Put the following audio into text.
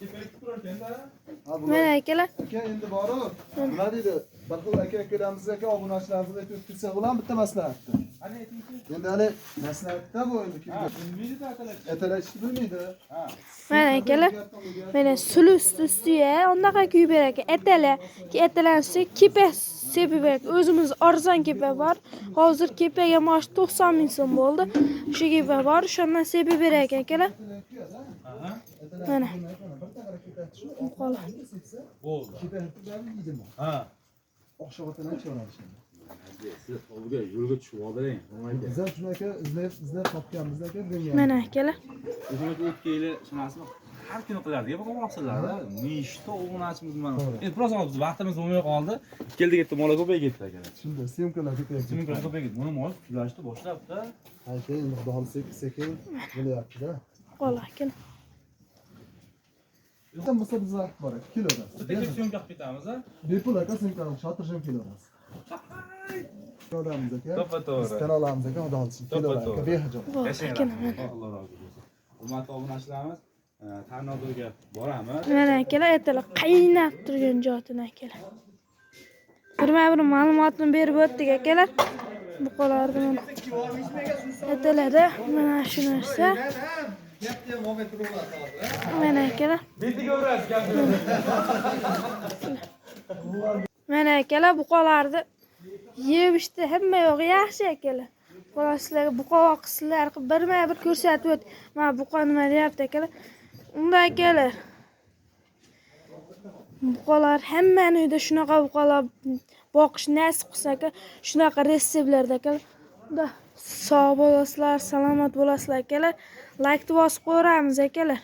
Kepelik turar ekanda. Ha Mana akalar. aka endi borib nima deydi bir xil akalarimiz obunachilarimizga aytib ketsak bilan bitta maslahatda Qani aytingchi. endi hali maslahatda bu endi Ha, kimga bilmaydi-da atalar. atalashni bilmaydi Ha. Mana akalar. Mana sulu ustiga unaqa kuyib beradi. Etala, etalansa kepa sepib beradi. O'zimiz arzon kepa bor. Hozir kepaga mosh 90 ming so'm bo'ldi. Shu kepa bor, shundan sepib berar ekan akalar. Aha. Mana. Bo'ldi. Ha. Oqshovotidan chiqaradi. Siz ovga yo'lga tushib olding. Bizlar shunaqa izlab topganmiz aka bunga. Mana akalar. O'zimiz o'tgan yili shunaqasini har kuni qilardik. Bu qo'moqchilarda nechta o'g'nachimiz mana. Endi biroz biz vaqtimiz bo'lmay qoldi. Keldik ketdi, mola ko'payib ketdi aka. Shunda syomkalar ketyapti. Simklar ko'payib ketdi. Buni mol ulashni boshlabdi. Aka endi xudo xohlasa sekin bo'lyapti-da. Qo'la akalar. Bitta misol biz vaqt bor aka, kilodan. Bitta syomka qilib ketamiz, ha? Bepul aka syomkani shotirjam kilodan. Kilodan aka. To'g'ri. Kanalamiz aka xudo xohlasa kilodan aka behijob. Qo'la Yashanglar. akalar. Alloh rozi bo'lsin. Hurmatli obunachilarimiz, Tarnobga boramiz. Mana akalar aytdilar qaynab turgan joydan akalar. Bir ma'lumotni berib o'tdik akalar. Bu qolardi mana. Aytdilar mana shu narsa. Mana akalar. Betiga urasiz gapni. Mana akalar bu qolardi. Yeb ishdi, hamma yo'g'i yaxshi akalar. Qo'la sizlarga buqovoq qislar qilib bir ko'rsatib o't. Mana buqo nima deyapti akalar. Unda akalar. Buqolar hammani uyda shunaqa buqolar boqish nasib qilsa aka, shunaqa retseptlarda akalar. Unda sog' bo'lasizlar, salomat bo'lasizlar akalar. Like bosib qo'yamiz akalar.